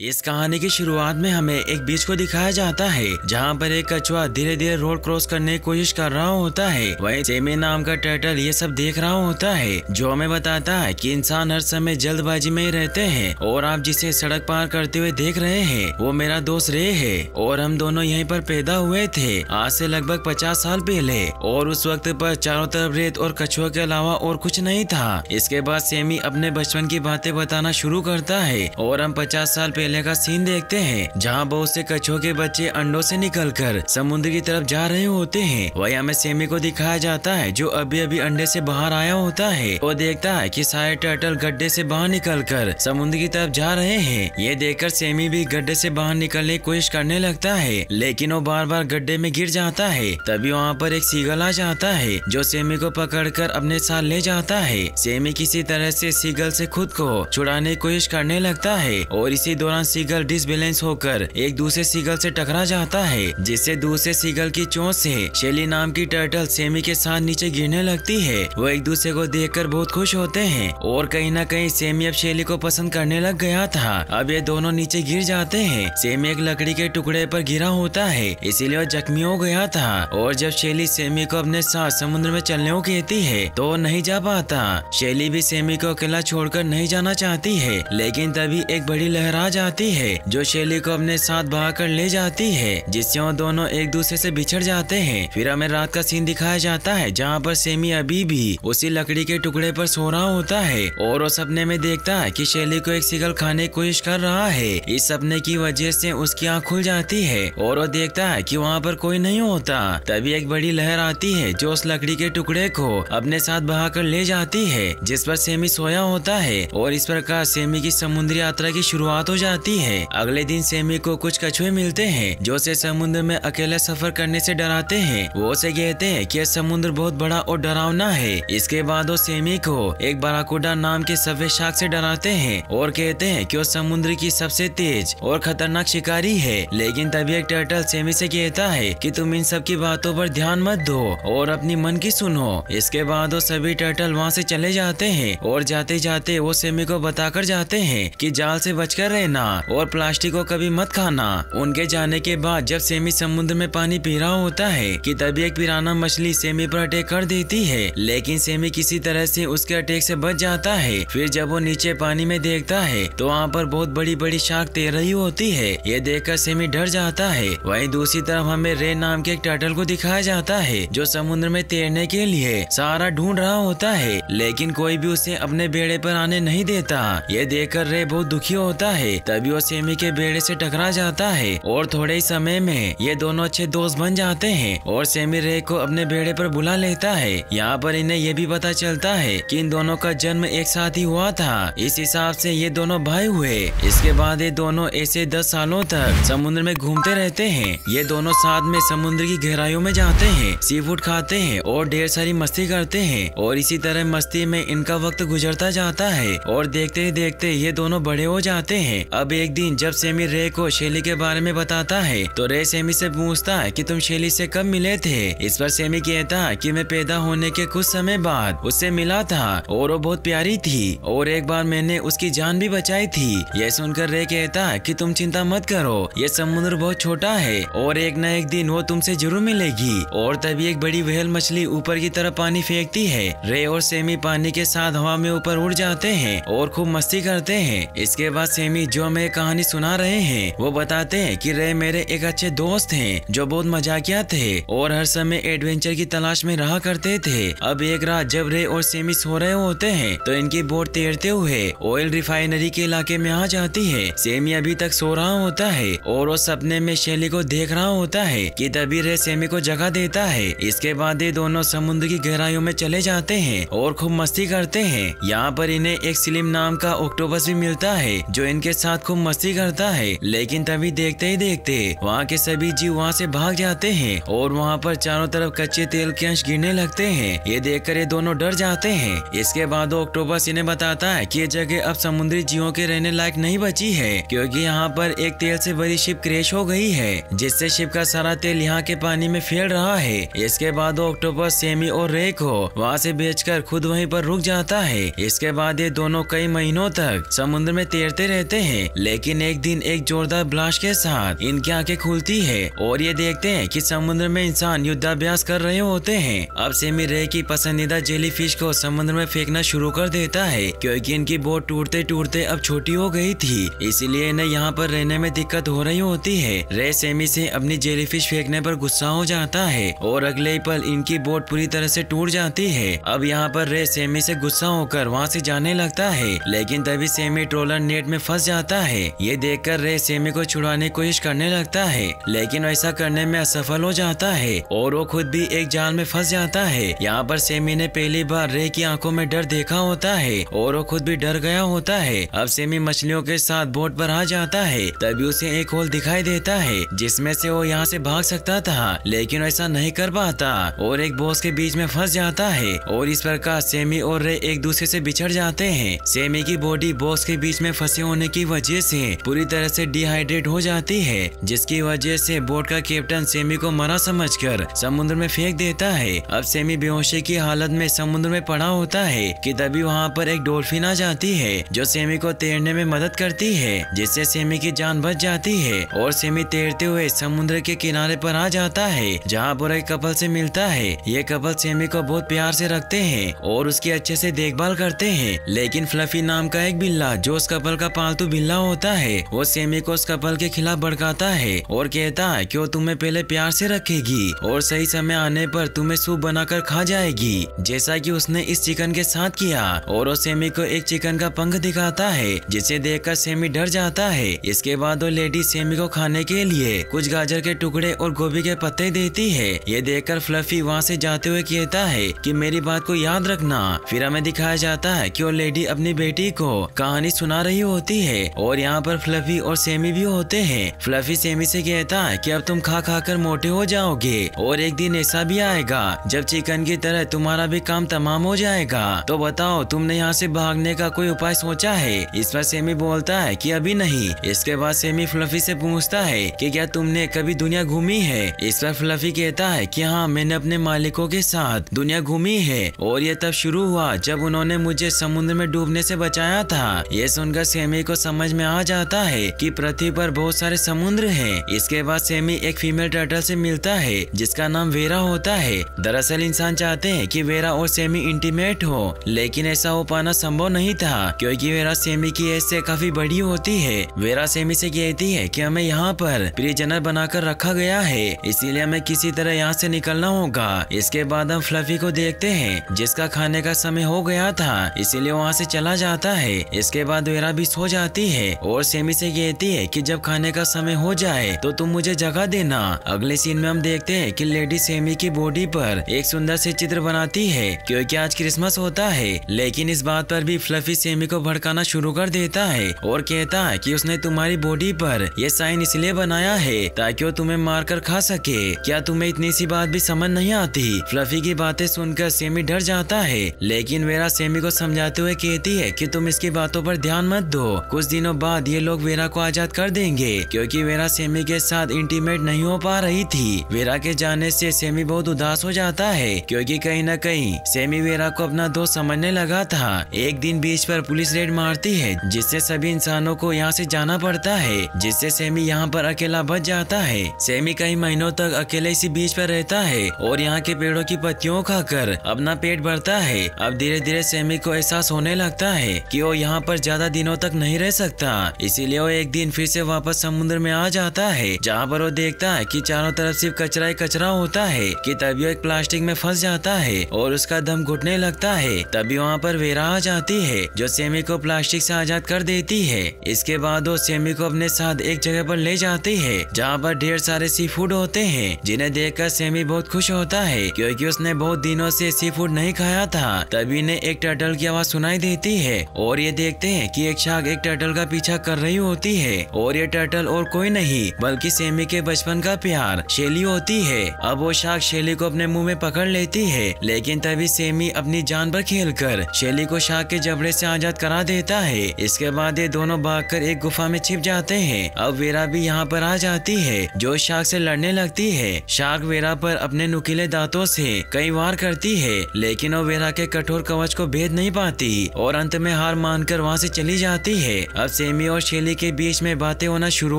इस कहानी की शुरुआत में हमें एक बीच को दिखाया जाता है जहां पर एक कछुआ धीरे धीरे रोड क्रॉस करने की कोशिश कर रहा होता है। वहीं सेमी नाम का टर्टल ये सब देख रहा होता है, जो हमें बताता है कि इंसान हर समय जल्दबाजी में ही रहते हैं और आप जिसे सड़क पार करते हुए देख रहे हैं वो मेरा दोस्त रे है और हम दोनों यहीं पर पैदा हुए थे आज से लगभग 50 साल पहले। और उस वक्त पर चारों तरफ रेत और कछुआ के अलावा और कुछ नहीं था। इसके बाद सेमी अपने बचपन की बातें बताना शुरू करता है और हम 50 साल पहले का सीन देखते हैं जहां बहुत से कछुओं के बच्चे अंडों से निकलकर समुद्र की तरफ जा रहे होते हैं। वही हमें सेमी को दिखाया जाता है जो अभी अभी अंडे से बाहर आया होता है। वो देखता है कि सारे टर्टल गड्ढे से बाहर निकलकर समुद्र की तरफ जा रहे हैं। ये देखकर सेमी भी गड्ढे से बाहर निकलने की कोशिश करने लगता है, लेकिन वो बार बार गड्ढे में गिर जाता है। तभी वहाँ पर एक सीगल आ जाता है जो सेमी को पकड़कर अपने साथ ले जाता है। सेमी किसी तरह से सीगल से खुद को छुड़ाने की कोशिश करने लगता है और इसी दौरान सीगल डिसबैलेंस होकर एक दूसरे सीगल से टकरा जाता है, जिससे दूसरे सीगल की चोट से शेली नाम की टर्टल सेमी के साथ नीचे गिरने लगती है। वो एक दूसरे को देखकर बहुत खुश होते हैं और कहीं ना कहीं सेमी अब शेली को पसंद करने लग गया था। अब ये दोनों नीचे गिर जाते हैं। सेमी एक लकड़ी के टुकड़े पर गिरा होता है, इसीलिए वो जख्मी हो गया था। और जब शेली सेमी को अपने साथ समुद्र में चलने को कहती है तो वो नहीं जा पाता। शेली भी सेमी को अकेला छोड़कर नहीं जाना चाहती है, लेकिन तभी एक बड़ी लहर आ जाती है जो शेली को अपने साथ बहाकर ले जाती है, जिससे वो दोनों एक दूसरे से बिछड़ जाते हैं। फिर हमें रात का सीन दिखाया जाता है जहाँ पर सेमी अभी भी उसी लकड़ी के टुकड़े पर सो रहा होता है और वो सपने में देखता है कि शेली को एक सीगल खाने की कोशिश कर रहा है। इस सपने की वजह से उसकी आँख खुल जाती है और वो देखता है कि वहाँ पर कोई नहीं होता। तभी एक बड़ी लहर आती है जो उस लकड़ी के टुकड़े को अपने साथ बहाकर ले जाती है, जिस पर सेमी सोया होता है। और इस प्रकार सेमी की समुद्री यात्रा की शुरुआत हो जाती है। अगले दिन सेमी को कुछ कछुए मिलते हैं जो उसे समुद्र में अकेले सफर करने से डराते हैं। वो उसे कहते हैं कि समुद्र बहुत बड़ा और डरावना है। इसके बाद वो सेमी को एक बराकुडा नाम के सफेद शार्क से डराते हैं और कहते हैं कि वो समुद्र की सबसे तेज और खतरनाक शिकारी है। लेकिन तभी एक टर्टल सेमी से कहता है कि तुम इन सब की बातों पर ध्यान मत दो और अपनी मन की सुनो। इसके बाद वो सभी टर्टल वहाँ से चले जाते हैं और जाते जाते वो सेमी को बताकर जाते हैं कि जाल से बचकर रहना और प्लास्टिक को कभी मत खाना। उनके जाने के बाद जब सेमी समुद्र में पानी पी रहा होता है कि तभी एक पिराना मछली सेमी पर अटैक कर देती है, लेकिन सेमी किसी तरह से उसके अटैक से बच जाता है। फिर जब वो नीचे पानी में देखता है तो वहाँ पर बहुत बड़ी बड़ी शार्क तैर रही होती है। ये देखकर सेमी डर जाता है। वहीं दूसरी तरफ हमें रे नाम के एक टर्टल को दिखाया जाता है जो समुद्र में तैरने के लिए सहारा ढूंढ रहा होता है, लेकिन कोई भी उसे अपने बेड़े पर आने नहीं देता। ये देखकर रे बहुत दुखी होता है। तभी वो सेमी के बेड़े से टकरा जाता है और थोड़े ही समय में ये दोनों अच्छे दोस्त बन जाते हैं और सेमी रे को अपने बेड़े पर बुला लेता है। यहाँ पर इन्हें ये भी पता चलता है कि इन दोनों का जन्म एक साथ ही हुआ था, इस हिसाब से ये दोनों भाई हुए। इसके बाद ये दोनों ऐसे 10 सालों तक समुद्र में घूमते रहते हैं। ये दोनों साथ में समुद्र की गहराइयों में जाते हैं, सी फूड खाते हैं और ढेर सारी मस्ती करते हैं। और इसी तरह मस्ती में इनका वक्त गुजरता जाता है और देखते ही देखते ये दोनों बड़े हो जाते हैं। अब एक दिन जब सेमी रे को शेली के बारे में बताता है तो रे सेमी से पूछता है कि तुम शेली से कब मिले थे। इस पर सेमी कहता है कि मैं पैदा होने के कुछ समय बाद उससे मिला था और वो बहुत प्यारी थी और एक बार मैंने उसकी जान भी बचाई थी। यह सुनकर रे कहता है कि तुम चिंता मत करो, ये समुद्र बहुत छोटा है और एक न एक दिन वो तुमसे जरूर मिलेगी। और तभी एक बड़ी व्हेल मछली ऊपर की तरफ पानी फेंकती है। रे और सेमी पानी के साथ हवा में ऊपर उड़ जाते हैं और खूब मस्ती करते हैं। इसके बाद सेमी जो हमें कहानी सुना रहे हैं वो बताते हैं कि रे मेरे एक अच्छे दोस्त हैं जो बहुत मजाकिया थे और हर समय एडवेंचर की तलाश में रहा करते थे। अब एक रात जब रे और सेमी सो रहे होते हैं तो इनकी बोट तैरते हुए ऑयल रिफाइनरी के इलाके में आ जाती है। सेमी अभी तक सो रहा होता है और वो सपने में शेली को देख रहा होता है कि तभी रे सेमी को जगा देता है। इसके बाद ये दोनों समुद्र की गहराइयों में चले जाते हैं और खूब मस्ती करते हैं। यहाँ पर इन्हें एक स्लिम नाम का ऑक्टोपस भी मिलता है जो इनके साथ खूब मस्ती करता है। लेकिन तभी देखते ही देखते वहाँ के सभी जीव वहाँ से भाग जाते हैं और वहाँ पर चारों तरफ कच्चे तेल के अंश गिरने लगते हैं। ये देखकर ये दोनों डर जाते हैं। इसके बाद ऑक्टोपस इन्हें बताता है कि ये जगह अब समुद्री जीवों के रहने लायक नहीं बची है, क्योंकि यहाँ पर एक तेल से भरी शिप क्रैश हो गई है, जिससे शिप का सारा तेल यहाँ के पानी में फैल रहा है। इसके बाद ऑक्टोपस सेमी और रे को वहाँ से बेचकर खुद वहीं पर रुक जाता है। इसके बाद ये दोनों कई महीनों तक समुद्र में तैरते रहते हैं हैं, लेकिन एक दिन एक जोरदार ब्लास्ट के साथ इनकी आंखें खुलती है और ये देखते हैं कि समुद्र में इंसान युद्धाभ्यास कर रहे होते हैं। अब सेमी रे की पसंदीदा जेलीफिश को समुद्र में फेंकना शुरू कर देता है, क्योंकि इनकी बोट टूटते टूटते अब छोटी हो गई थी, इसीलिए इन्हें यहाँ पर रहने में दिक्कत हो रही होती है। रे सेमी से अपनी जेलीफिश फेंकने पर गुस्सा हो जाता है और अगले ही पल इनकी बोट पूरी तरह से टूट जाती है। अब यहाँ पर रे सेमी से गुस्सा होकर वहाँ से जाने लगता है, लेकिन तभी सेमी ट्रोलर नेट में फंस जाता है। ये देखकर रे सेमी को छुड़ाने की कोशिश करने लगता है, लेकिन ऐसा करने में असफल हो जाता है और वो खुद भी एक जाल में फंस जाता है। यहाँ पर सेमी ने पहली बार रे की आंखों में डर देखा होता है और वो खुद भी डर गया होता है। अब सेमी मछलियों के साथ बोट पर आ जाता है, तभी उसे एक होल दिखाई देता है जिसमें से वो यहाँ से भाग सकता था, लेकिन ऐसा नहीं कर पाता और एक बॉस के बीच में फंस जाता है और इस प्रकार सेमी और रे एक दूसरे से बिछड़ जाते हैं। सेमी की बॉडी बॉस के बीच में फंसे होने की वजह से पूरी तरह से डिहाइड्रेट हो जाती है, जिसकी वजह से बोट का कैप्टन सेमी को मरा समझकर समुद्र में फेंक देता है। अब सेमी बेहोशी की हालत में समुद्र में पड़ा होता है कि तभी वहाँ पर एक डॉल्फिन आ जाती है जो सेमी को तैरने में मदद करती है, जिससे सेमी की जान बच जाती है और सेमी तैरते हुए समुद्र के किनारे पर आ जाता है, जहाँ पर एक कपल से मिलता है। ये कपल सेमी को बहुत प्यार से रखते हैं और उसकी अच्छे से देखभाल करते हैं, लेकिन फ्लफी नाम का एक बिल्ला जो उस कपल का पालतू बिल्ला होता है, वो सेमी को उस कपल के खिलाफ भड़काता है और कहता है कि वो तुम्हें पहले प्यार से रखेगी और सही समय आने पर तुम्हें सूप बनाकर खा जाएगी, जैसा कि उसने इस चिकन के साथ किया। और वो सेमी को एक चिकन का पंख दिखाता है, जिसे देखकर सेमी डर जाता है। इसके बाद वो लेडी सेमी को खाने के लिए कुछ गाजर के टुकड़े और गोभी के पत्ते देती है। ये देखकर फ्लफी वहाँ से जाते हुए कहता है कि मेरी बात को याद रखना। फिर हमें दिखाया जाता है कि वो लेडी अपनी बेटी को कहानी सुना रही होती है और यहाँ पर फ्लफी और सेमी भी होते हैं। फ्लफी सेमी से कहता है कि अब तुम खा खा कर मोटे हो जाओगे और एक दिन ऐसा भी आएगा जब चिकन की तरह तुम्हारा भी काम तमाम हो जाएगा। तो बताओ तुमने यहाँ से भागने का कोई उपाय सोचा है? इस पर सेमी बोलता है कि अभी नहीं। इसके बाद सेमी फ्लफी से पूछता है कि क्या तुमने कभी दुनिया घूमी है? इस पर फ्लफी कहता है कि हाँ, मैंने अपने मालिकों के साथ दुनिया घूमी है और ये तब शुरू हुआ जब उन्होंने मुझे समुद्र में डूबने से बचाया था। ये सुनकर सेमी को समझ में आ जाता है कि पृथ्वी पर बहुत सारे समुद्र हैं। इसके बाद सेमी एक फीमेल टर्टल से मिलता है जिसका नाम वेरा होता है। दरअसल इंसान चाहते हैं कि वेरा और सेमी इंटीमेट हो, लेकिन ऐसा हो पाना संभव नहीं था क्योंकि वेरा सेमी की एज से काफी बड़ी होती है। वेरा सेमी से कहती है कि हमें यहाँ पर प्रिजनर बनाकर रखा गया है, इसीलिए हमें किसी तरह यहाँ से निकलना होगा। इसके बाद हम फ्लफी को देखते हैं जिसका खाने का समय हो गया था, इसीलिए वहाँ से चला जाता है। इसके बाद वेरा भी सो जाती है और सेमी से कहती है कि जब खाने का समय हो जाए तो तुम मुझे जगह देना। अगले सीन में हम देखते हैं कि लेडी सेमी की बॉडी पर एक सुंदर से चित्र बनाती है क्योंकि आज क्रिसमस होता है, लेकिन इस बात पर भी फ्लफी सेमी को भड़काना शुरू कर देता है और कहता है कि उसने तुम्हारी बॉडी पर ये साइन इसलिए बनाया है ताकि वो तुम्हें मारकर खा सके। क्या तुम्हें इतनी सी बात भी समझ नहीं आती? फ्लफी की बातें सुनकर सेमी डर जाता है, लेकिन वेरा सेमी को समझाते हुए कहती है कि तुम इसकी बातों पर ध्यान मत दो। कुछ दिनों बाद ये लोग वेरा को आजाद कर देंगे क्योंकि वेरा सेमी के साथ इंटीमेट नहीं हो पा रही थी। वेरा के जाने से सेमी बहुत उदास हो जाता है क्योंकि कहीं न कहीं सेमी वेरा को अपना दोस्त समझने लगा था। एक दिन बीच पर पुलिस रेड मारती है जिससे सभी इंसानों को यहाँ से जाना पड़ता है, जिससे सेमी यहाँ पर अकेला बच जाता है। सेमी कई महीनों तक अकेले इसी बीच पर रहता है और यहाँ के पेड़ों की पत्तियों खाकर अपना पेट भरता है। अब धीरे धीरे सेमी को एहसास होने लगता है कि वो यहाँ पर ज्यादा दिनों तक नहीं रह सकता, इसीलिए वो एक दिन फिर से वापस समुद्र में आ जाता है, जहाँ पर वो देखता है कि चारों तरफ सिर्फ कचरा ही कचरा होता है कि तभी वो एक प्लास्टिक में फंस जाता है और उसका दम घुटने लगता है। तभी वहाँ पर वेरा आ जाती है जो सेमी को प्लास्टिक से आजाद कर देती है। इसके बाद वो सेमी को अपने साथ एक जगह पर ले जाती है जहाँ पर ढेर सारे सी फूड होते हैं, जिन्हें देखकर सेमी बहुत खुश होता है क्योंकि उसने बहुत दिनों से सी फूड नहीं खाया था। तभी ने एक टर्टल की आवाज सुनाई देती है और ये देखते हैं कि एक शार्क एक टर्टल का पीछा कर रही होती है और ये टर्टल और कोई नहीं बल्कि सेमी के बचपन का प्यार शेली होती है। अब वो शार्क शेली को अपने मुंह में पकड़ लेती है, लेकिन तभी सेमी अपनी जान पर खेलकर शेली को शार्क के जबड़े से आजाद करा देता है। इसके बाद ये दोनों भागकर एक गुफा में छिप जाते हैं। अब वेरा भी यहाँ पर आ जाती है जो शार्क से लड़ने लगती है। शार्क वेरा पर अपने नुकीले दांतों से कई वार करती है, लेकिन वो वेरा के कठोर कवच को भेद नहीं पाती और अंत में हार मानकर वहाँ से चली जाती है। अब सेमी और शेली के बीच में बातें होना शुरू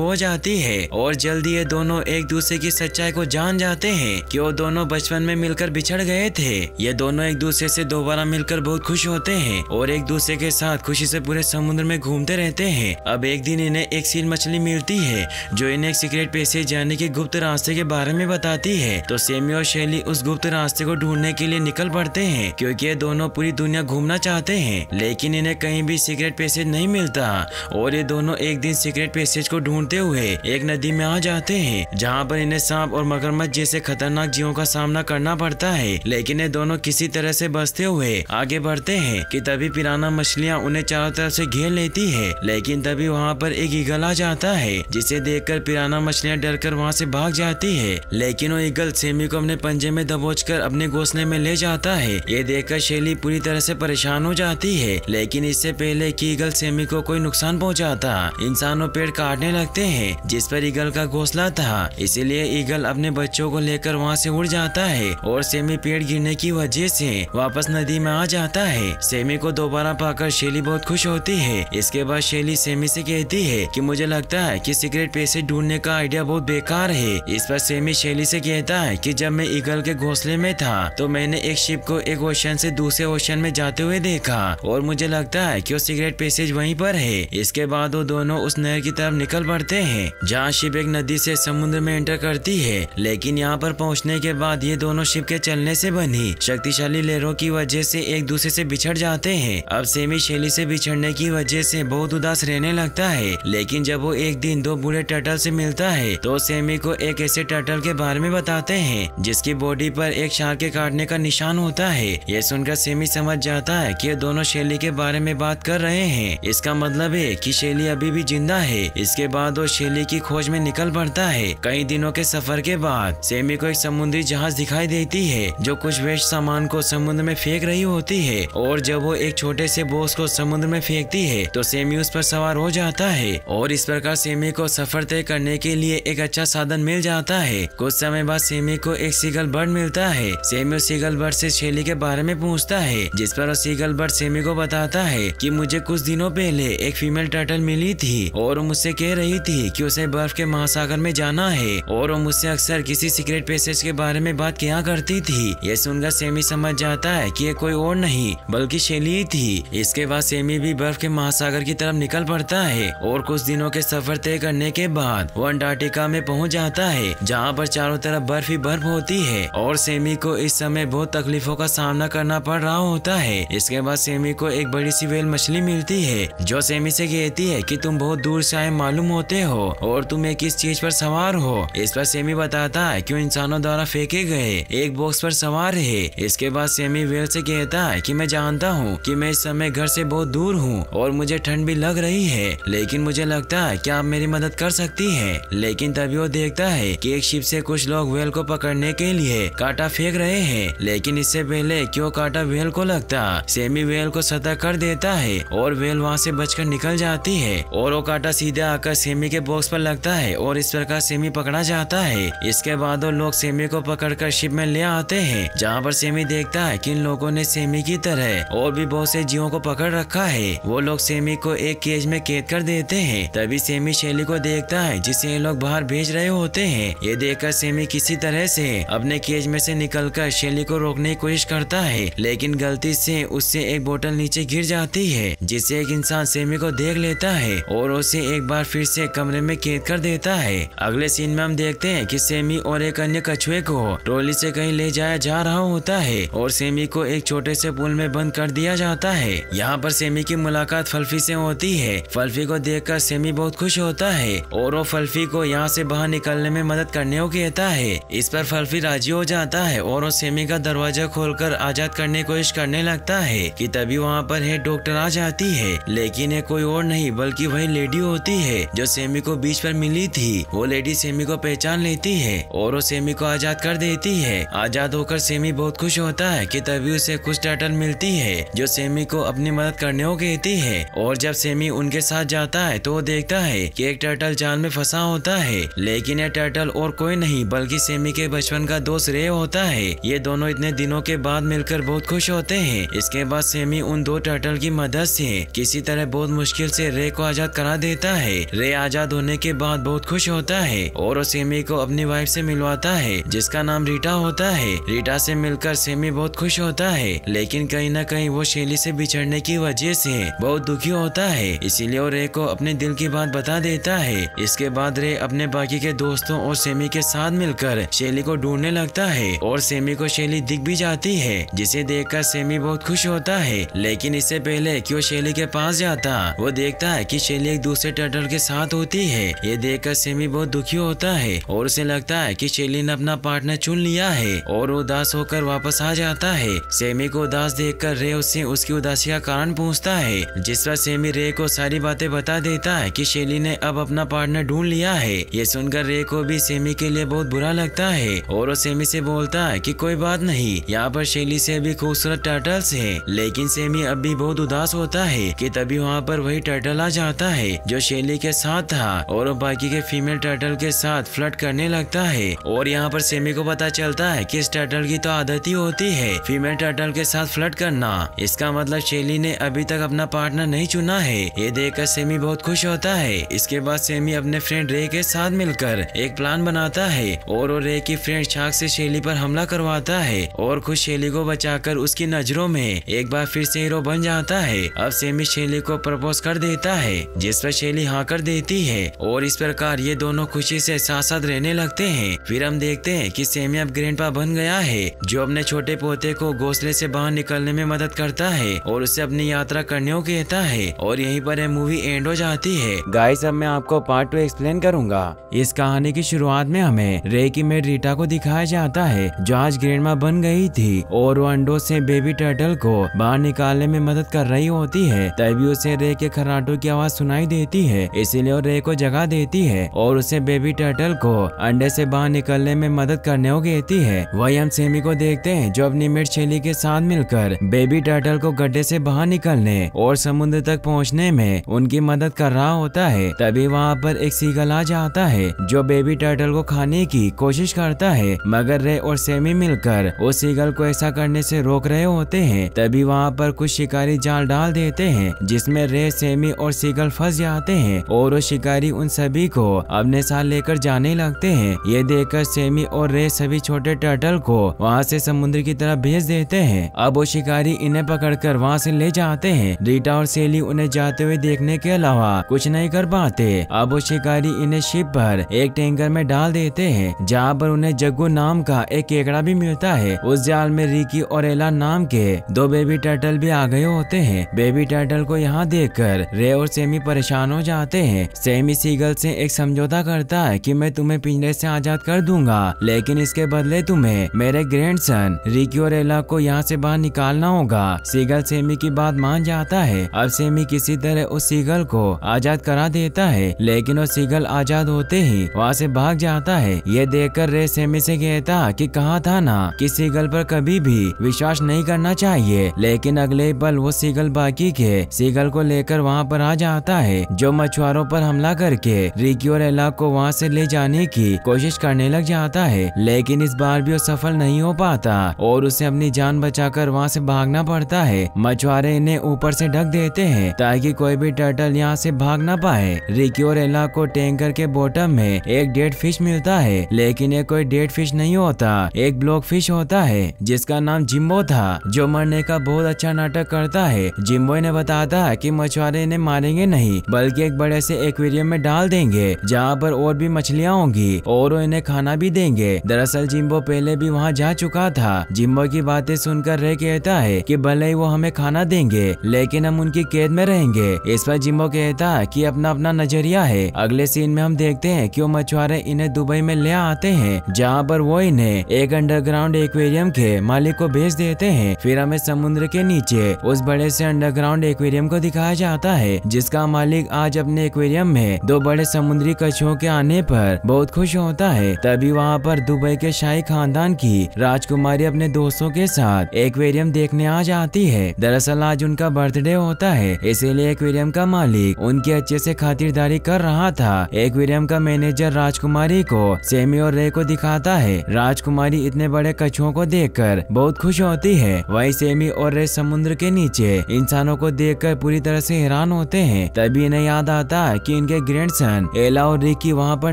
हो जाती है और जल्दी ये दोनों एक दूसरे की सच्चाई को जान जाते हैं कि वो दोनों बचपन में मिलकर बिछड़ गए थे। ये दोनों एक दूसरे से दोबारा मिलकर बहुत खुश होते हैं और एक दूसरे के साथ खुशी से पूरे समुद्र में घूमते रहते हैं। अब एक दिन इन्हें एक सील मछली मिलती है जो इन्हें एक सीक्रेट पैसेज जाने के गुप्त रास्ते के बारे में बताती है। तो सेमी और शेली उस गुप्त रास्ते को ढूंढने के लिए निकल पड़ते हैं क्योंकि ये दोनों पूरी दुनिया घूमना चाहते हैं, लेकिन इन्हें कहीं भी सीक्रेट पैसेज नहीं मिलता और ये दोनों एक दिन सीक्रेट पैसेज को ढूंढते हुए एक नदी में आ जाते हैं जहाँ पर इन्हें सांप और मगरमच्छ जैसे खतरनाक जीवों का सामना करना पड़ता है। लेकिन ये दोनों किसी तरह से बचते हुए आगे बढ़ते हैं कि तभी पिराना मछलियाँ उन्हें चारों तरफ से घेर लेती है। लेकिन तभी वहाँ पर एक ईगल आ जाता है जिसे देखकर पिराना मछलियाँ डरकर वहाँ से भाग जाती है। लेकिन वो ईगल सेमी को अपने पंजे में दबोचकर अपने घोंसले में ले जाता है। ये देखकर शेली पूरी तरह से परेशान हो जाती है, लेकिन इससे पहले कि ईगल सेमी को कोई नुकसान पहुंचाता, इंसानों पेड़ काटने लगते हैं जिस पर ईगल का घोंसला था। इसीलिए ईगल अपने बच्चों को लेकर वहाँ से उड़ जाता है और सेमी पेड़ गिरने की वजह से वापस नदी में आ जाता है। सेमी को दोबारा पाकर शेली बहुत खुश होती है। इसके बाद शेली सेमी से कहती है कि मुझे लगता है कि सीक्रेट पैसेज ढूंढने का आइडिया बहुत बेकार है। इस पर सेमी शेली से कहता है कि जब मैं ईगल के घोंसले में था तो मैंने एक शिप को एक ओशन से दूसरे ओशन में जाते हुए देखा और मुझे लगता है कि वो सीक्रेट पैसेज वहीं पर है। इसके बाद वो दोनों उस नहर की तरफ निकल पड़ते हैं जहाँ शिप एक नदी से समुद्र में एंटर करती है। लेकिन यहाँ पर पहुँचने के बाद ये दोनों शिप के चलने से बनी शक्तिशाली लहरों की वजह से एक दूसरे से बिछड़ जाते हैं। अब सेमी शेली से बिछड़ने की वजह से बहुत उदास रहने लगता है। लेकिन जब वो एक दिन दो बूढ़े टर्टल से मिलता है तो सेमी को एक ऐसे टर्टल के बारे में बताते हैं जिसकी बॉडी पर एक शार्क के काटने का निशान होता है। ये सुनकर सेमी समझ जाता है कि ये दोनों शेली के बारे में बात कर रहे हैं। इसका मतलब है कि शेली अभी भी जिंदा है। इसके बाद वो शेली की खोज में निकल पड़ता है। कई दिनों के सफर के बाद सेमी को एक समुद्री जहाज दिखाई देती है जो कुछ वेस्ट सामान को समुद्र में फेंक रही होती है और जब वो एक छोटे से बोझ को समुद्र में फेंकती है तो सेमी उस पर सवार हो जाता है और इस प्रकार सेमी को सफर तय करने के लिए एक अच्छा साधन मिल जाता है। कुछ समय बाद सेमी को एक सीगल बर्ड मिलता है। सेमी उस सीगल बर्ड से शेली के बारे में पूछता है जिस पर सीगल बर्ड सेमी को बताता है कि मुझे कुछ दिनों पहले एक फीमेल टर्टल मिली थी और वो मुझसे कह रही थी कि उसे बर्फ के महासागर में जाना है और वो मुझसे अक्सर किसी सीक्रेट पैसेज के बारे में बात किया करती थी। ये सुनकर सेमी समझ जाता है कि ये कोई और नहीं बल्कि शेली थी। इसके बाद सेमी भी बर्फ के महासागर की तरफ निकल पड़ता है और कुछ दिनों के सफर तय करने के बाद वो अंटार्कटिका में पहुंच जाता है जहाँ पर चारों तरफ बर्फ ही बर्फ होती है और सेमी को इस समय बहुत तकलीफों का सामना करना पड़ रहा होता है। इसके बाद सेमी को एक बड़ी सी व्हेल मछली मिलती है जो सेमी से कहती है कि तुम बहुत दूर से आए मालूम होते हो और तुम एक किस चीज पर सवार हो। इस पर सेमी बताता है कि वो इंसानों द्वारा फेंके गए एक बॉक्स पर सवार है। इसके बाद सेमी व्हेल से कहता है कि मैं जानता हूँ कि मैं इस समय घर से बहुत दूर हूँ और मुझे ठंड भी लग रही है, लेकिन मुझे लगता है कि आप मेरी मदद कर सकती है। लेकिन तभी वो देखता है कि एक शिप से कुछ लोग व्हेल को पकड़ने के लिए कांटा फेंक रहे हैं, लेकिन इससे पहले कि वो कांटा व्हेल को लगता सेमी व्हेल को सतर्क कर देता है और व्हेल वहाँ से बचकर निकल जाती है और वो कांटा सीधे आकर सेमी के बॉक्स पर लगता है और इस प्रकार सेमी पकड़ा जाता है। इसके बाद वो लोग सेमी को पकड़कर शिप में ले आते हैं जहाँ पर सेमी देखता है कि इन लोगों ने सेमी की तरह और भी बहुत से जीवों को पकड़ रखा है। वो लोग सेमी को एक केज में कैद कर देते हैं। तभी सेमी शेली को देखता है जिसे ये लोग बाहर भेज रहे होते हैं। ये देखकर सेमी किसी तरह से अपने केज में से निकलकर शेली को रोकने की कोशिश करता है, लेकिन गलती से उससे एक बोतल नीचे गिर जाती है जिससे एक इंसान सेमी को देख लेता है और उसे एक बार फिर से कमरे में कैद कर देता है। अगले सीन में हम देखते हैं कि सेमी और एक अन्य कछुए को ट्रॉली से कहीं ले जाया जा रहा होता है और सेमी को एक छोटे से पुल में बंद कर दिया जाता है। यहाँ पर सेमी की मुलाकात फल्फी से होती है। फल्फी को देखकर सेमी बहुत खुश होता है और वो फल्फी को यहाँ से बाहर निकलने में मदद करने को कहता है। इस पर फल्फी राजी हो जाता है और वो सेमी का दरवाजा खोलकर आजाद करने की कोशिश करने लगता है कि तभी वहाँ पर हेड डॉक्टर आ जाती है, लेकिन ये कोई और नहीं बल्कि वही लेडी होती है जो सेमी को बीच पर मिली थी। वो लेडी सेमी को पहचान लेती है और वो सेमी को आजाद कर देती है। आजाद होकर सेमी बहुत खुश होता है कि तभी उसे कुछ टर्टल मिलती है जो सेमी को अपनी मदद करने को कहती है और जब सेमी उनके साथ जाता है तो वो देखता है कि एक टर्टल जाल में फंसा होता है, लेकिन यह टर्टल और कोई नहीं बल्कि सेमी के बचपन का दोस्त रे होता है। ये दोनों इतने दिनों के बाद मिलकर बहुत खुश होते हैं। इसके बाद सेमी उन दो टर्टल की मदद से किसी तरह बहुत मुश्किल जेल से रे को आजाद करा देता है। रे आजाद होने के बाद बहुत खुश होता है और वो सेमी को अपनी वाइफ से मिलवाता है जिसका नाम रीटा होता है। रीटा से मिलकर सेमी बहुत खुश होता है, लेकिन कहीं न कहीं वो शेली से बिछड़ने की वजह से बहुत दुखी होता है, इसीलिए वो रे को अपने दिल की बात बता देता है। इसके बाद रे अपने बाकी के दोस्तों और सेमी के साथ मिलकर शेली को ढूंढने लगता है और सेमी को शेली दिख भी जाती है, जिसे देखकर सेमी बहुत खुश होता है। लेकिन इससे पहले कि वो शेली के पास जाता, वो देखता है कि शेली एक दूसरे टर्टल के साथ होती है। ये देखकर सेमी बहुत दुखी होता है और उसे लगता है कि शेली ने अपना पार्टनर चुन लिया है और उदास होकर वापस आ जाता है। सेमी को उदास देखकर रे उससे उसकी उदासी का कारण पूछता है, जिस पर सेमी रे को सारी बातें बता देता है कि शेली ने अब अपना पार्टनर ढूंढ लिया है। ये सुनकर रे को भी सेमी के लिए बहुत बुरा लगता है और वो सेमी से बोलता है कि कोई बात नहीं, यहाँ पर शेली से भी खूबसूरत टर्टल्स है। लेकिन सेमी अब भी बहुत उदास होता है कि तभी वहाँ पर वही टर्टल आ जाता है जो शेली के साथ था और वो बाकी के फीमेल टर्टल के साथ फ्लर्ट करने लगता है। और यहाँ पर सेमी को पता चलता है कि इस टर्टल की तो आदत ही होती है फीमेल टर्टल के साथ फ्लर्ट करना। इसका मतलब शेली ने अभी तक अपना पार्टनर नहीं चुना है। ये देखकर सेमी बहुत खुश होता है। इसके बाद सेमी अपने फ्रेंड रे के साथ मिलकर एक प्लान बनाता है और वो रे की फ्रेंड शार्क से शेली पर हमला करवाता है और खुद शेली को बचाकर उसकी नजरों में एक बार फिर से हीरो बन जाता है। अब सेमी शेली को प्रपोज कर देता है, जिस पर शेली हाँ कर देती है और इस प्रकार ये दोनों खुशी से साथ साथ रहने लगते हैं। फिर हम देखते हैं कि सेमी अब ग्रैंडपा बन गया है, जो अपने छोटे पोते को घोंसले से बाहर निकलने में मदद करता है और उसे अपनी यात्रा करने को कहता है। और यहीं पर ये मूवी एंड हो जाती है। गाइस, अब मैं आपको पार्ट 2 एक्सप्लेन करूंगा। इस कहानी की शुरुआत में हमें रे की मेड रीटा को दिखाया जाता है, जो आज ग्रैंडमा बन गई थी और वो अंडों से बेबी टर्टल को बाहर निकालने में मदद कर रही होती है। तभी उसे रे के खर्राटों की आवाज सुनाई देती है, इसीलिए वो रे को जगा देती है और उसे बेबी टर्टल को अंडे से बाहर निकलने में मदद करने को कहती है। वही हम सेमी को देखते हैं, जो अपनी मेड शेली के साथ मिलकर बेबी टर्टल को गड्ढे से बाहर निकलने और समुद्र तक पहुंचने में उनकी मदद कर रहा होता है। तभी वहाँ पर एक सीगल आ जाता है, जो बेबी टर्टल को खाने की कोशिश करता है, मगर रे और सेमी मिलकर उस सीगल को ऐसा करने से रोक रहे होते हैं। तभी वहाँ पर कुछ शिकारी जाल डाल देते हैं, जिसमें रे, सेमी और सीगल फंस जाते हैं और वो शिकारी उन सभी को अपने साथ लेकर जाने लगते हैं। ये देखकर सेमी और रे सभी छोटे टर्टल को वहाँ से समुद्र की तरफ भेज देते हैं। अब वो शिकारी इन्हें पकड़कर वहाँ से ले जाते हैं। रीटा और सेली उन्हें जाते हुए देखने के अलावा कुछ नहीं कर पाते। अब वो शिकारी इन्हें शिप पर एक टैंकर में डाल देते हैं, जहाँ पर उन्हें जग्गू नाम का एक केकड़ा भी मिलता है। उस जाल में रिकी और एला नाम के 2 बेबी टर्टल भी आ गए होते हैं। बेबी टर्टल को यहाँ देखकर रे और सेमी परेशान हो जाते हैं। सेमी सीगल से एक समझौता करता है कि मैं तुम्हें पिंजरे से आजाद कर दूंगा, लेकिन इसके बदले तुम्हें मेरे ग्रैंडसन रिकी और एला को यहाँ से बाहर निकालना होगा। सीगल सेमी की बात मान जाता है। अब सेमी किसी तरह उस सीगल को आजाद करा देता है, लेकिन वो सीगल आजाद होते ही वहाँ से भाग जाता है। ये देखकर रे सेमी से कहता कि कहा था ना कि सीगल पर कभी भी विश्वास नहीं करना चाहिए। लेकिन अगले पल वो सीगल बाकी के सीगल को लेकर वहाँ पर आ जाता है, जो मछुआरों पर हमला करके रिकी और एला को वहाँ से ले जाने की कोशिश करने लग जाता है। लेकिन इस बार भी वो सफल नहीं हो पाता और उसे अपनी जान बचाकर वहाँ से भागना पड़ता है। मछुआरे इन्हें ऊपर से ढक देते हैं ताकि कोई भी टर्टल यहाँ से भाग ना पाए। रिकी और एला को टैंकर के बॉटम में एक डेड फिश मिलता है, लेकिन ये कोई डेड फिश नहीं होता, एक ब्लॉक फिश होता है जिसका नाम जिम्बो था, जो मरने का बहुत अच्छा नाटक करता है। जिम्बो ने बताता है कि मछुआरे इन्हें मारेंगे नहीं, बल्कि एक बड़े से एक्वेरियम में डाल देंगे, जहाँ पर और भी मछलियाँ होंगी और वो इन्हें खाना भी देंगे। दरअसल जिम्बो पहले भी वहाँ जा चुका था। जिम्बो की बातें सुनकर रे कहता है कि भले ही वो हमें खाना देंगे, लेकिन हम उनकी कैद में रहेंगे। इस पर जिम्बो कहता है कि अपना अपना नजरिया है। अगले सीन में हम देखते हैं कि वो मछुआरे इन्हें दुबई में ले आते हैं, जहाँ पर वो इन्हें एक अंडरग्राउंड एक्वेरियम के मालिक को भेज देते हैं। फिर हमें समुद्र के नीचे उस बड़े से अंडरग्राउंड एक्वेरियम को दिखाया जाता है, जिसका मालिक आज अपने एक्वेरियम में 2 बड़े समुद्री कछुओं के आने पर बहुत खुश होता है। तभी वहाँ पर दुबई के शाही खानदान की राजकुमारी अपने दोस्तों के साथ एक्वेरियम देखने आ जाती है। दरअसल आज उनका बर्थडे होता है, इसीलिए एक्वेरियम का मालिक उनकी अच्छे से खातिरदारी कर रहा था। एक्वेरियम का मैनेजर राजकुमारी को सेमी और रे को दिखाता है। राजकुमारी इतने बड़े कछुओं को देखकर बहुत खुश होती है। वहीं सेमी और रे समुद्र के नीचे इंसानों को देखकर पूरी तरह से हैरान हैरान होते हैं। तभी इन्हें याद आता है कि इनके ग्रैंडसन एला और रिकी वहाँ पर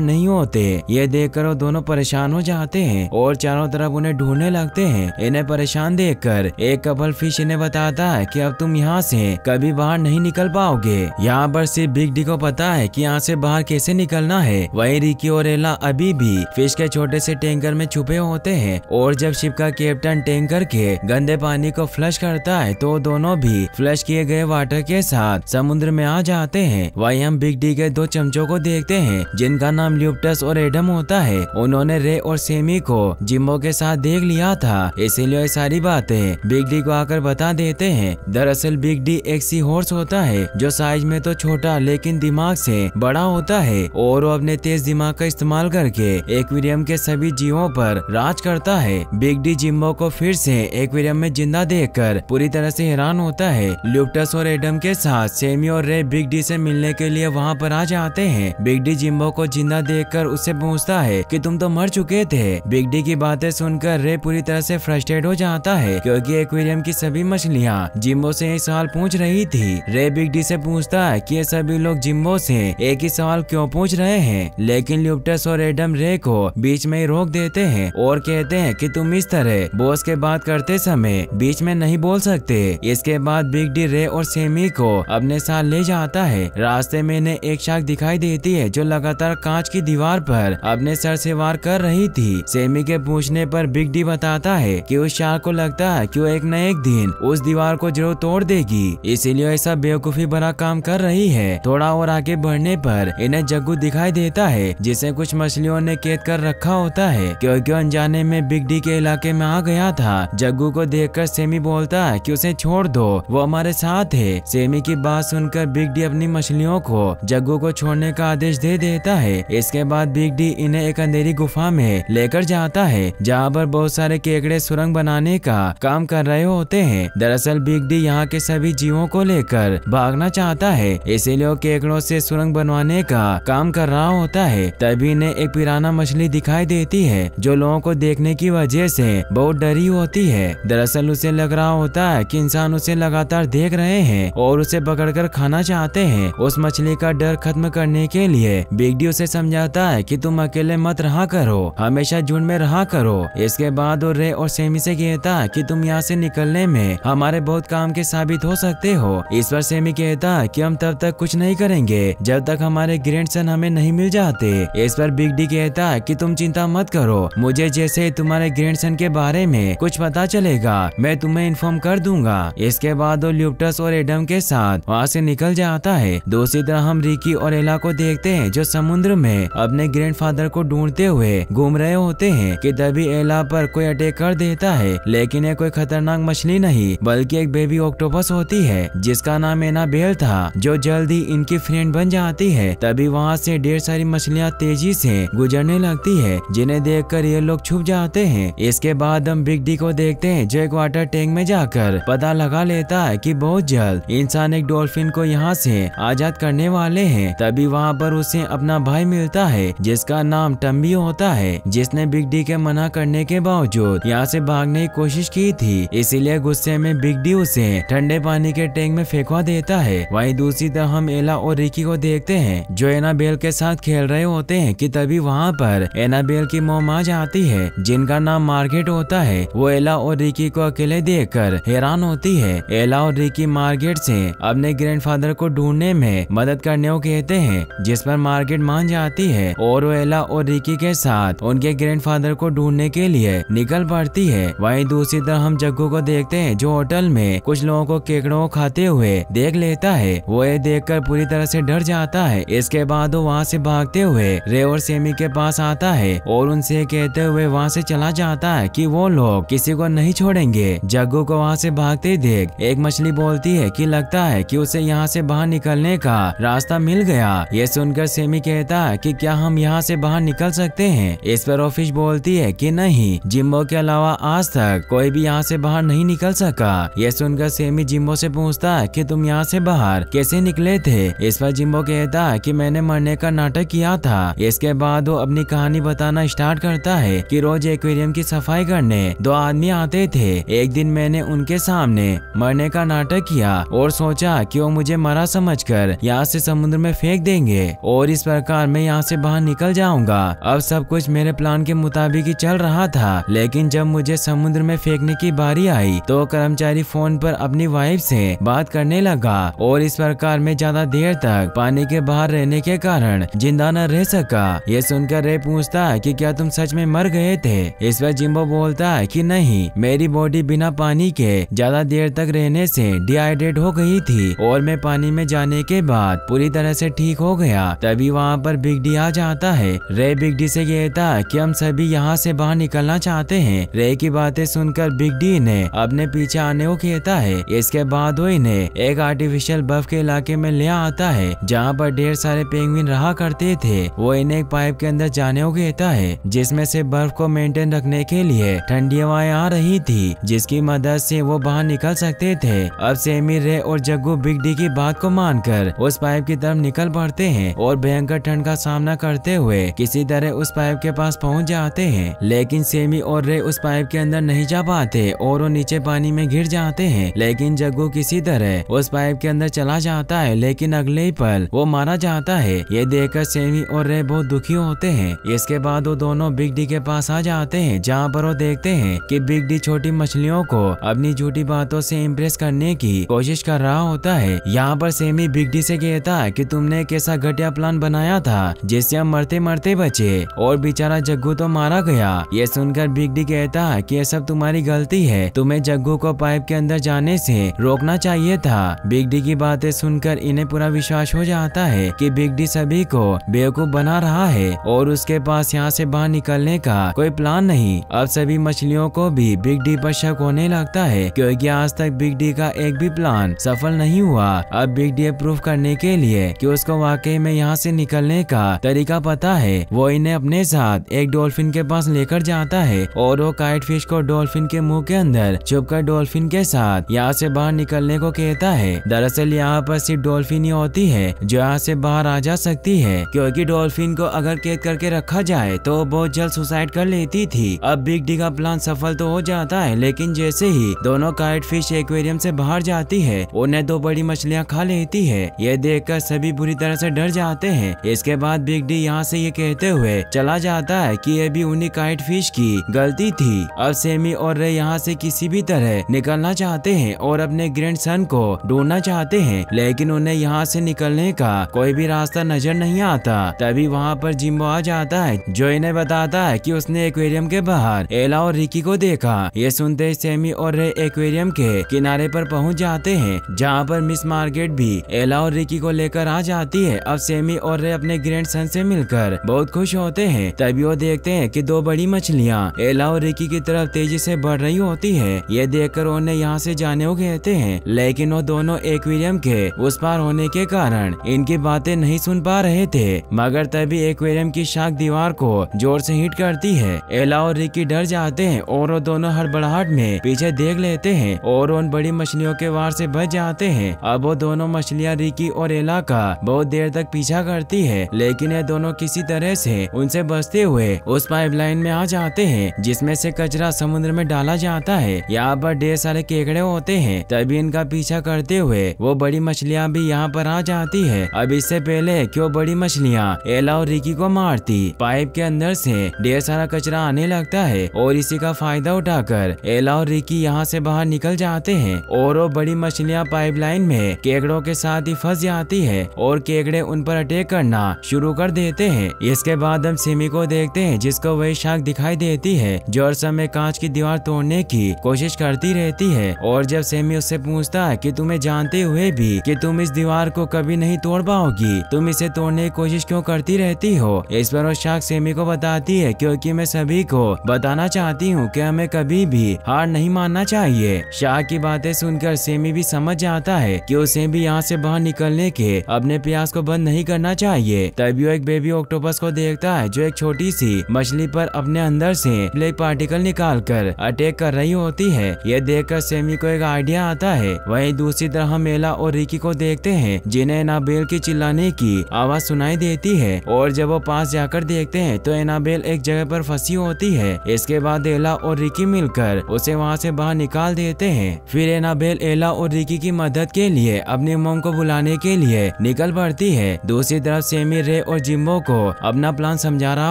नहीं होते। ये देखकर वो दोनों परेशान हो जाते हैं और चारों तरफ उन्हें ढूंढने लगते हैं। इन्हें परेशान देखकर एक कपल फिश इन्हें बताता है कि अब तुम यहाँ से कभी बाहर नहीं निकल पाओगे। यहाँ पर सिर्फ बिग डी को पता है कि यहाँ से बाहर कैसे निकलना है। वहीं रिकी और एला अभी भी फिश के छोटे से टैंकर में छुपे होते हैं और जब शिप का कैप्टन टैंकर के गंदे पानी को फ्लश करता है तो दोनों भी फ्लश किए गए वाटर के साथ समुद्र में आ जाते हैं। वहीं हम बिग डी के दो चमचों को देखते हैं जिनका नाम ल्यूप्टस और एडम होता है। उन्होंने रे और सेमी को जिम्बो के साथ देख लिया था, इसीलिए ये सारी बातें बिग डी को आकर बता देते हैं। दरअसल बिग डी एक सी हॉर्स होता है जो साइज में तो छोटा लेकिन दिमाग से बड़ा होता है और वो अपने तेज दिमाग का इस्तेमाल करके एक्वेरियम के सभी जीवों पर राज करता है। बिग डी जिम्बो को फिर से एक्वेरियम में जिंदा देखकर पूरी तरह से हैरान होता है। ल्यूप्टस और एडम के साथ सेमी और रे बिग डी से मिलने के लिए वहाँ पर आ जाते हैं। बिग डी जिम्बो को जिंदा देखकर उससे पूछता है कि तुम तो मर चुके थे। बिग डी की बातें सुनकर रे पूरी तरह से फ्रस्ट्रेट हो जाता है क्योंकि एक्वेरियम की सभी मछलियाँ जिम्बो से एक सवाल पूछ रही थी। रे बिग डी से पूछता है कि ये सभी लोग जिम्बो से एक ही सवाल क्यों पूछ रहे हैं, लेकिन ल्यूप्टस और एडम रे को बीच में ही रोक देते हैं और कहते हैं कि तुम इस तरह बॉस के बात करते समय बीच में नहीं बोल सकते। इसके बाद बिग डी रे और सेमी को अपने साथ ले जाता है। रास्ते में इन्हें एक शार्क दिखाई देती है जो लगातार कांच की दीवार पर अपने सर से वार कर रही थी। सेमी के पूछने पर बिग डी बताता है कि उस शार्क को लगता है कि वो एक न एक दिन उस दीवार को जरूर तोड़ देगी, इसीलिए ऐसा बेवकूफी भरा काम कर रही है। थोड़ा और आगे बढ़ने पर इन्हें जग्गू दिखाई देता है जिसे कुछ मछलियों ने कैद कर रखा होता है क्योंकि अनजाने में बिग डी के इलाके में आ गया था। जग्गू को देखकर सेमी बोलता है कि उसे छोड़ दो, वो हमारे साथ है। सेमी की बात सुनकर बिग डी अपनी मछलियों को जग्गू को छोड़ने का आदेश दे देता है। इसके बाद बिग डी इन्हें एक अंधेरी गुफा में लेकर जाता है जहाँ पर बहुत सारे केकड़े सुरंग बनाने का काम कर रहे होते हैं। दरअसल बिग डी यहाँ के सभी जीवों को लेकर भागना चाहता है, इसीलिए वो केकड़ों से सुरंग बनवाने का काम कर रहा होता है। तभी इन्हें एक पिराना मछली दिखाई देती है जो लोगों को देखने की वजह से बहुत डरी होती है। दरअसल उसे लग रहा होता है कि इंसान उसे लगातार देख रहे हैं और उसे पकड़कर खाना चाहते हैं। उस मछली का डर खत्म करने के लिए बिग डी उसे समझाता है कि तुम अकेले मत रहा करो, हमेशा झुंड में रहा करो। इसके बाद वो रे और सेमी से कहता है कि तुम यहाँ से निकलने में हमारे बहुत काम के साबित हो सकते हो। इस पर सेमी कहता है कि हम तब तक कुछ नहीं करेंगे जब तक हमारे ग्रैंडसन हमें नहीं मिल जाते। इस पर बिग डी कहता है कि तुम चिंता मत करो, मुझे जैसे तुम्हारे ग्रैंडसन के बारे में कुछ पता चलेगा मैं तुम्हें इन्फॉर्म कर दूंगा। इसके बाद वो ल्यूप्टस और एडम के साथ वहाँ से निकल जाता है। दूसरी तरफ हम रिकी और एला को देखते हैं जो समुद्र में अपने ग्रैंडफादर को ढूंढते हुए घूम रहे होते हैं कि तभी एला पर कोई अटैक कर देता है, लेकिन ये कोई खतरनाक मछली नहीं बल्कि एक बेबी ऑक्टोपस होती है जिसका नाम एनाबेल था जो जल्दी इनकी फ्रेंड बन जाती है। तभी वहाँ से ढेर सारी मछलियाँ तेजी से गुजरने लगती है जिन्हें देखकर ये लोग छुप जाते हैं। इसके बाद हम बिग डी को देखते हैं जो एक वाटर टैंक में जाकर पता लगा लेता है कि बहुत जल्द इंसान एक डॉल्फिन को यहाँ से आजाद करने वाले हैं। तभी वहाँ पर उसे अपना भाई मिलता है जिसका नाम टम्बी होता है, जिसने बिग डी के मना करने के बावजूद यहाँ से भागने की कोशिश की थी। इसीलिए गुस्से में बिग डी उसे ठंडे पानी के टैंक में फेंकवा देता है। वहीं दूसरी तरफ हम एला और रिकी को देखते हैं जो एनाबेल के साथ खेल रहे होते हैं कि तभी वहाँ पर एनाबेल की मॉम आ जाती है जिनका नाम मार्गेट होता है। वो एला और रिकी को अकेले देखकर हैरान होती है। एला और रिकी मार्गेट से अपने ग्रैंडफादर को ढूंढने में मदद करने को कहते हैं, जिस पर मार्गेट मान जाती है और वो एला और रिकी के साथ उनके ग्रैंडफादर को ढूंढने के लिए निकल पड़ती है। वहीं दूसरी तरफ हम जग्गू को देखते हैं जो होटल में कुछ लोगों को केकड़ों को खाते हुए देख लेता है। वो ये देखकर पूरी तरह से डर जाता है। इसके बाद वो वहाँ से भागते हुए रे और सेमी के पास आता है और उनसे कहते हुए वहाँ से चला जाता है कि वो लोग किसी को नहीं छोड़ेंगे। जग्गू को वहाँ से भागते देख एक मछली बोलती है कि लगता है कि उसे यहाँ से बाहर निकलने का रास्ता मिल गया। ये सुनकर सेमी कहता है कि क्या हम यहाँ से बाहर निकल सकते हैं। इस पर फिश बोलती है कि नहीं, जिम्बो के अलावा आज तक कोई भी यहाँ से बाहर नहीं निकल सका। ये सुनकर सेमी जिम्बो से पूछता है कि तुम यहाँ से बाहर कैसे निकले थे। इस पर जिम्बो कहता है कि मैंने मरने का नाटक किया था। इसके बाद वो अपनी कहानी बताना स्टार्ट करता है कि रोज एक्वेरियम की सफाई करने दो आदमी आते थे। एक दिन मैंने उनके सामने मरने का नाटक किया और सोचा कि वो मुझे मरा समझकर यहाँ से समुद्र में फेंक देंगे और इस प्रकार मैं यहाँ से बाहर निकल जाऊंगा। अब सब कुछ मेरे प्लान के मुताबिक ही चल रहा था, लेकिन जब मुझे समुद्र में फेंकने की बारी आई तो कर्मचारी फोन पर अपनी वाइफ से बात करने लगा और इस प्रकार मैं ज्यादा देर तक पानी के बाहर रहने के कारण जिंदा न रह सका। ये सुनकर रे पूछता है कि क्या तुम सच में मर गए थे? इस पर जिम्बो बोलता है कि नहीं, मेरी बॉडी बिना पानी के ज्यादा देर तक रहने से डिहाइड्रेट हो गई थी और मैं पानी में जाने के बाद पूरी तरह से ठीक हो गया। तभी वहाँ पर बिग डी आ जाता है। रे बिग डी से कहता है कि हम सभी यहाँ से बाहर निकलना चाहते हैं। रे की बातें सुनकर बिग डी ने अपने पीछे आने को कहता है। इसके बाद वो इन्हें एक आर्टिफिशियल बर्फ के इलाके में ले आता है जहाँ पर ढेर सारे पेंगुइन रहा करते थे। वो इन्हें एक पाइप के अंदर जाने को कहता है जिसमें से बर्फ को मेंटेन रखने के लिए ठंडी हवाएं आ रही थी, जिसकी मदद से वो बाहर निकल सकते थे। अब सैमी, रे और जग्गू बिग डी की बात को मानकर उस पाइप की तरफ निकल पड़ते हैं और भयंकर ठंड का सामना करते हुए किसी तरह उस पाइप के पास पहुंच जाते हैं। लेकिन सैमी और रे उस पाइप के अंदर नहीं जा पाते और वो नीचे पानी में गिर जाते हैं। लेकिन जग्गू किसी तरह उस पाइप के अंदर चला जाता है, लेकिन अगले ही पल वो मारा जाता है। ये देखकर सैमी और रे बहुत दुखी होते हैं। इसके बाद वो दोनों बिग डी के पास आ जाते हैं जहाँ पर वो देखते हैं कि बिग डी छोटी मछलियों को अपनी झूठी बातों से इम्प्रेस करने की कोशिश कर रहा होता है। यहाँ पर सैमी बिग डी से कहता है कि तुमने एक ऐसा घटिया प्लान बनाया था जिससे हम मरते मरते बचे और बेचारा जग्गू तो मारा गया। ये सुनकर बिग डी कहता है कि ये सब तुम्हारी गलती है, तुम्हें जग्गू को पाइप के अंदर जाने से रोकना चाहिए था। बिग डी की बातें सुनकर इन्हें पूरा विश्वास हो जाता है कि बिग डी सभी को बेवकूफ बना रहा है और उसके पास यहाँ से बाहर निकलने का कोई प्लान नहीं। अब सभी मछलियों को भी बिग डी पर शक होने लगता है क्योंकि आज तक बिग डी का एक भी प्लान सफल नहीं हुआ। अब बिग डी प्रूफ करने के लिए कि उसको वाकई में यहाँ से निकलने का तरीका पता है, वो इन्हें अपने साथ एक डॉल्फिन के पास लेकर जाता है और वो काइट फिश को डॉल्फिन के मुंह के अंदर छुपकर डॉल्फिन के साथ यहाँ से बाहर निकलने को कहता है। दरअसल यहाँ पर सिर्फ डॉल्फिन ही होती है जो यहाँ से बाहर आ जा सकती है, क्योंकि डॉल्फिन को अगर कैद करके रखा जाए तो बहुत जल्द सुसाइड कर लेती थी। अब बिग डी का प्लान सफल तो हो जाता है, लेकिन जैसे ही दोनों काइट फिश एक्वेरियम से बाहर जाती है उन्हें दो बड़ी मछलियाँ खा लेती है। ये देखकर सभी बुरी तरह से डर जाते हैं। इसके बाद बिग डी यहाँ से ये कहते हुए चला जाता है कि ये भी उन्हीं काइट फिश की गलती थी। अब सैमी और रे यहाँ से किसी भी तरह निकलना चाहते हैं और अपने ग्रैंडसन को ढूंढना चाहते हैं, लेकिन उन्हें यहाँ से निकलने का कोई भी रास्ता नजर नहीं आता। तभी वहाँ पर जिम्बो आ जाता है जो इन्हें बताता है कि उसने एक्वेरियम के बाहर एला और रिकी को देखा। ये सुनते ही सैमी और रे एक्वेरियम के किनारे पर पहुँच जाते हैं जहाँ पर मिस मार्केट भी एला और रिकी को लेकर आ जाती है। अब सैमी और रे अपने ग्रैंडसन से मिलकर बहुत खुश होते हैं। तभी वो देखते हैं कि दो बड़ी मछलियाँ एला और रिकी की तरफ तेजी से बढ़ रही होती है। ये देखकर उन्हें यहाँ से जाने को कहते हैं, लेकिन वो दोनों एक्वेरियम के उस पार होने के कारण इनकी बातें नहीं सुन पा रहे थे। मगर तभी एक्वेरियम की शाख दीवार को जोर से हिट करती है। एला और रिकी डर जाते हैं और वो दोनों हड़बड़ाहट में पीछे देख लेते हैं और उन बड़ी मछलियों के वार से बच जाते हैं। अब वो दोनों मछलियाँ रिकी और एला का बहुत देर तक पीछा करती है, लेकिन ये दोनों किसी तरह से उनसे बचते हुए उस पाइपलाइन में आ जाते हैं जिसमें से कचरा समुद्र में डाला जाता है। यहाँ पर ढेर सारे केकड़े होते हैं। तभी इनका पीछा करते हुए वो बड़ी मछलियाँ भी यहाँ पर आ जाती है। अब इससे पहले कि वो बड़ी मछलियाँ एला और रिकी को मारती, पाइप के अंदर से ढेर सारा कचरा आने लगता है और इसी का फायदा उठाकर एला और रिकी यहाँ से बाहर निकल जाते हैं और वो बड़ी मछलियाँ पाइपलाइन में केकड़ों के साथ ही फंस जाती है और केकड़े उन पर अटैक करना शुरू कर देते हैं। इसके बाद हम सिमी को देखते हैं जिसको वही शाख दिखाई देती है जो हर समय कांच की दीवार तोड़ने की कोशिश करती रहती है। और जब सेमी उससे पूछता है कि तुम्हें जानते हुए भी कि तुम इस दीवार को कभी नहीं तोड़ पाओगी, तुम इसे तोड़ने की कोशिश क्यों करती रहती हो? इस पर वो शाख सेमी को बताती है क्योंकि मैं सभी को बताना चाहती हूँ कि हमें कभी भी हार नहीं मानना चाहिए। शाख की बातें सुनकर सेमी भी समझ जाता है कि उसे भी यहाँ से बाहर निकलने के अपने प्रयास को बंद नहीं करना चाहिए। तभी वो एक बेबी ऑक्टोपस को देखता है जो एक छोटी सी मछली पर अपने अंदर से ब्लैक पार्टिकल निकालकर अटैक कर रही होती है। यह देखकर सेमी को एक आइडिया आता है। वहीं दूसरी तरफ हम एला और रिकी को देखते हैं जिन्हें एनाबेल की चिल्लाने की आवाज सुनाई देती है और जब वो पास जाकर देखते हैं तो एनाबेल एक जगह पर फंसी होती है। इसके बाद एला और रिकी मिलकर उसे वहाँ से बाहर निकाल देते हैं। फिर एनाबेल एला और रिकी की मदद के लिए अपनी मॉम को बुलाने के लिए निकल पड़ती है। दूसरी तरफ सेमी रे और जिम्बो को अपना प्लान समझा रहा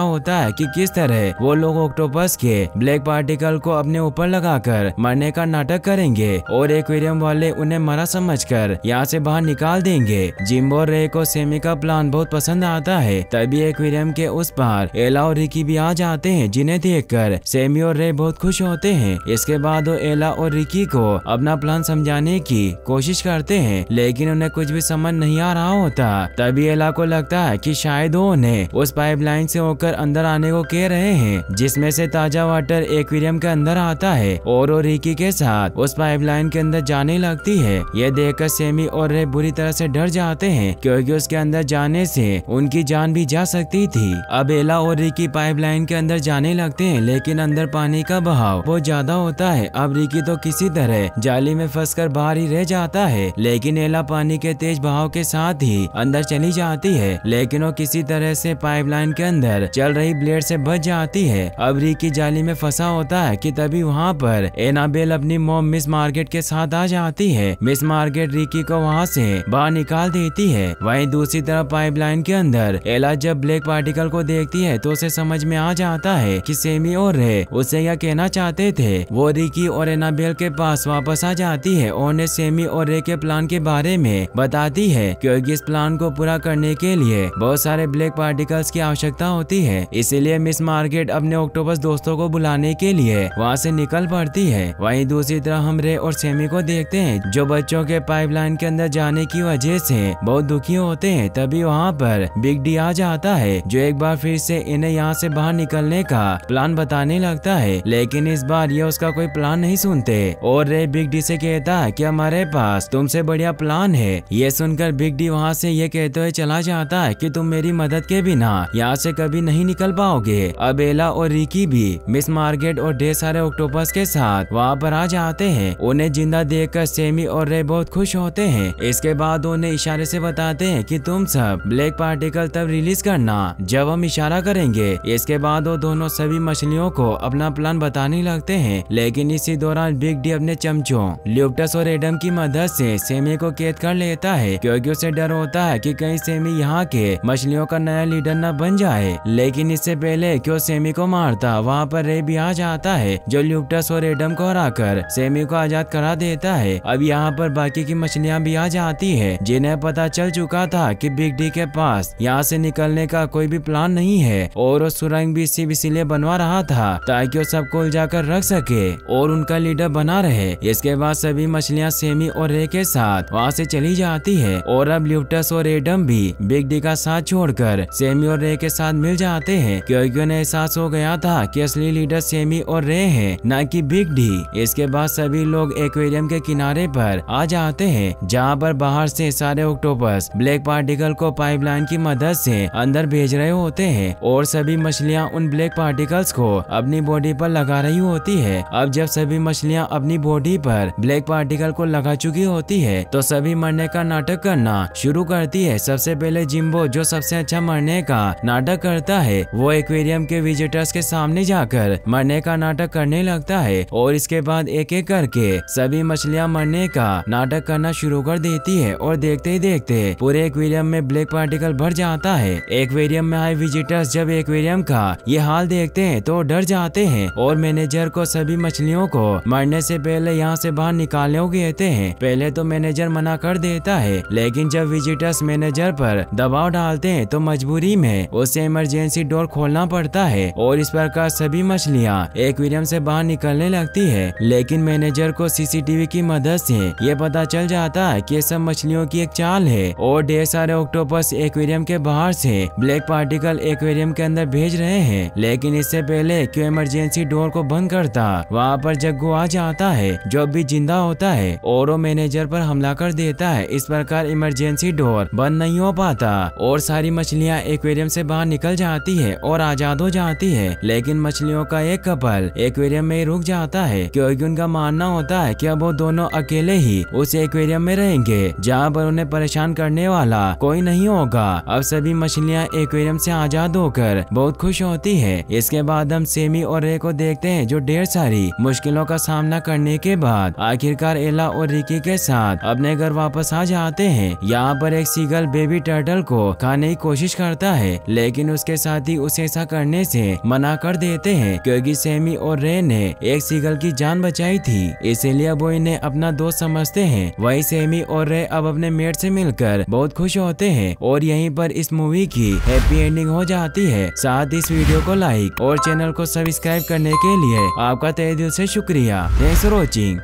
होता है कि किस तरह वो लोग ऑक्टोपस के ब्लैक पार्टिकल को अपने ऊपर लगाकर मरने का नाटक करेंगे और एक्वेरियम वाले उन्हें मरा समझकर यहाँ से बाहर निकाल देंगे। जिम्बो और रे को सेमी का प्लान बहुत पसंद आता है। तभी एक्वेरियम के उस पार एला और रिकी भी आ जाते हैं, जिन्हें देखकर सेमी और रे बहुत खुश होते हैं। इसके बाद वो एला और रिकी को अपना प्लान समझाने की कोशिश करते हैं, लेकिन उन्हें कुछ भी समझ नहीं आ रहा होता। तभी एला को लगता है कि शायद वो उन्हें उस पाइपलाइन से होकर अंदर आने को कह रहे हैं, जिसमें से ताजा वाटर एक्वेरियम के अंदर आता है और वो रिकी के साथ उस पाइपलाइन के अंदर जाने लगती है। यह देखकर सेमी और रे बुरी तरह से डर जाते हैं, क्योंकि उसके अंदर जाने से उनकी जान भी जा सकती थी। अब एला और रिकी पाइपलाइन के अंदर जाने लगते हैं, लेकिन अंदर पानी का बहाव बहुत ज्यादा होता है। अब रिकी तो किसी तरह जाली में फंसकर बाहर ही रह जाता है, लेकिन एला पानी के तेज बहाव के साथ ही अंदर चली जाती है, लेकिन वो किसी तरह से पाइपलाइन के अंदर चल रही ब्लेड से बच जाती है। अब रिकी जाली में फंसा होता है कि तभी वहाँ पर एनाबेल अपनी मॉम मिस मार्केट के साथ आ जाती है। मिस मार्केट रिकी को वहाँ से बाहर निकाल देती है। वहीं दूसरी तरफ पाइपलाइन के अंदर एला जब ब्लैक पार्टिकल को देखती है तो उसे समझ में आ जाता है कि सेमी और रे उससे क्या कहना चाहते थे। वो रिकी और एनाबेल के पास वापस आ जाती है और उन्हें सेमी और रे के प्लान के बारे में बताती है, क्योंकि इस प्लान को पूरा करने के लिए बहुत सारे ब्लैक पार्टिकल्स की आवश्यकता होती है। इसीलिए मिस मार्केट अपने ऑक्टोपस दोस्तों को बुलाने के लिए वहाँ से निकल पड़ती है। वहीं दूसरी तरफ हम रे और सेमी को देखते हैं, जो बच्चों के पाइपलाइन के अंदर जाने की वजह से बहुत दुखी होते हैं। तभी वहाँ पर बिग डी आ जाता है, जो एक बार फिर से इन्हें यहाँ से बाहर निकलने का प्लान बताने लगता है, लेकिन इस बार ये उसका कोई प्लान नहीं सुनते और रे बिग डी से कहता है कि हमारे पास तुमसे बढ़िया प्लान है। ये सुनकर बिग डी वहाँ से ये कहते हुए चला जाता है कि तुम मेरी मदद के बिना यहाँ से कभी नहीं निकल पाओगे। अब एला और रिकी भी मिस मार्केट और ढेर सारे ऑक्टोपस के साथ वहाँ पर आ जाते हैं। उन्हें जिंदा देखकर सेमी और रे बहुत खुश होते हैं। इसके बाद उन्हें इशारे से बताते हैं कि तुम सब ब्लैक पार्टिकल तब रिलीज करना जब हम इशारा करेंगे। इसके बाद वो दोनों सभी मछलियों को अपना प्लान बताने लगते हैं, लेकिन इसी दौरान बिग डी अपने चमचों ल्यूपटस और एडम की मदद से सेमी को कैद कर लेता है, क्योंकि उसे डर होता है कि कहीं सेमी यहाँ के मछलियों का नया लीडर न बन जाए। लेकिन इससे पहले क्यों सेमी को मारता, वहाँ पर रे भी आ जाता है, जो ल्यूपटस और एडम को हराकर सेमी को आजाद करा देता है। अब यहाँ पर बाकी की मछलियाँ भी आ जाती है, जिन्हें पता चल चुका था कि बिग डी के पास यहाँ से निकलने का कोई भी प्लान नहीं है और वो सुरंग भी इसीलिए बनवा रहा था ताकि वो सबको उलझाकर रख सके और उनका लीडर बना रहे। इसके बाद सभी मछलियाँ सेमी और रे के साथ वहाँ से चली जाती है और अब ल्यूपटस और एडम भी बिग डी का साथ छोड़कर सेमी और रे के साथ मिल जाते हैं, क्योंकि उन्हें एहसास हो गया था कि असली लीडर सेमी और रे हैं, न कि बिग डी। इसके बाद सभी लोग एक्वेरियम के किनारे पर आ जाते हैं, जहाँ पर बाहर से सारे ऑक्टोपस ब्लैक पार्टिकल को पाइपलाइन की मदद से अंदर भेज रहे होते हैं और सभी मछलियाँ उन ब्लैक पार्टिकल्स को अपनी बॉडी पर लगा रही होती है। अब जब सभी मछलियाँ अपनी बॉडी पर ब्लैक पार्टिकल को लगा चुकी होती है तो सभी मरने का नाटक करना शुरू करती है। सबसे पहले जिम्बो, जो सबसे अच्छा मरने का नाटक करता है, वो एक्वेरियम के विजिटर्स के सामने जाकर मरने का नाटक करने लगता है और इसके बाद एक एक करके सभी मछलियाँ मरने का नाटक करना शुरू कर देती है और देखते ही देखते पूरे एक्वेरियम में ब्लैक पार्टिकल भर जाता है। एक्वेरियम में आए विजिटर्स जब एक्वेरियम का ये हाल देखते हैं तो डर जाते हैं और मैनेजर को सभी मछलियों को मरने से पहले यहाँ से बाहर निकालने को कहते हैं। पहले तो मैनेजर मना कर देता है, लेकिन जब विजिटर्स मैनेजर पर दबाव डालते हैं तो मजबूरी में उसे इमरजेंसी डोर खोलना पड़ता है और इस प्रकार सभी मछलियाँ एक्वेरियम से बाहर निकलने लगती है। लेकिन मैनेजर को सीसीटीवी की मदद से ये पता चल जाता है कि सब मछलियों की एक चाल है और ढेर सारे ऑक्टोपस एक्वेरियम के बाहर से ब्लैक पार्टिकल एक्वेरियम के अंदर भेज रहे हैं। लेकिन इससे पहले क्यों इमरजेंसी डोर को बंद करता, वहाँ पर जग्गू आ जाता है, जो भी जिंदा होता है और वो मैनेजर पर हमला कर देता है। इस प्रकार इमरजेंसी डोर बंद नहीं हो पाता और सारी मछलियाँ एक्वेरियम से बाहर निकल जाती है और आजाद हो जाती है। लेकिन मछलियों का एक कपल एक्वेरियम में रुक जाता है, क्योंकि उनका मानना होता है कि अब वो दोनों अकेले ही उस एक्वेरियम में रहेंगे, जहाँ पर उन्हें परेशान करने वाला कोई नहीं होगा। अब सभी मछलियाँ एक्वेरियम से आजाद होकर बहुत खुश होती है। इसके बाद हम सेमी और रे को देखते हैं, जो ढेर सारी मुश्किलों का सामना करने के बाद आखिरकार एला और रिकी के साथ साथ अपने घर वापस आ जाते हैं। यहाँ पर एक सीगल बेबी टर्टल को खाने की कोशिश करता है, लेकिन उसके साथी उसे ऐसा करने से मना कर देते हैं क्योंकि सैमी और रे ने एक सीगल की जान बचाई थी, इसीलिए वो इन्हें अपना दोस्त समझते हैं। वही सैमी और रे अब अपने मेट से मिलकर बहुत खुश होते हैं और यहीं पर इस मूवी की हैप्पी एंडिंग हो जाती है। साथ इस वीडियो को लाइक और चैनल को सब्सक्राइब करने के लिए आपका तहे दिल से शुक्रिया। Thanks for watching.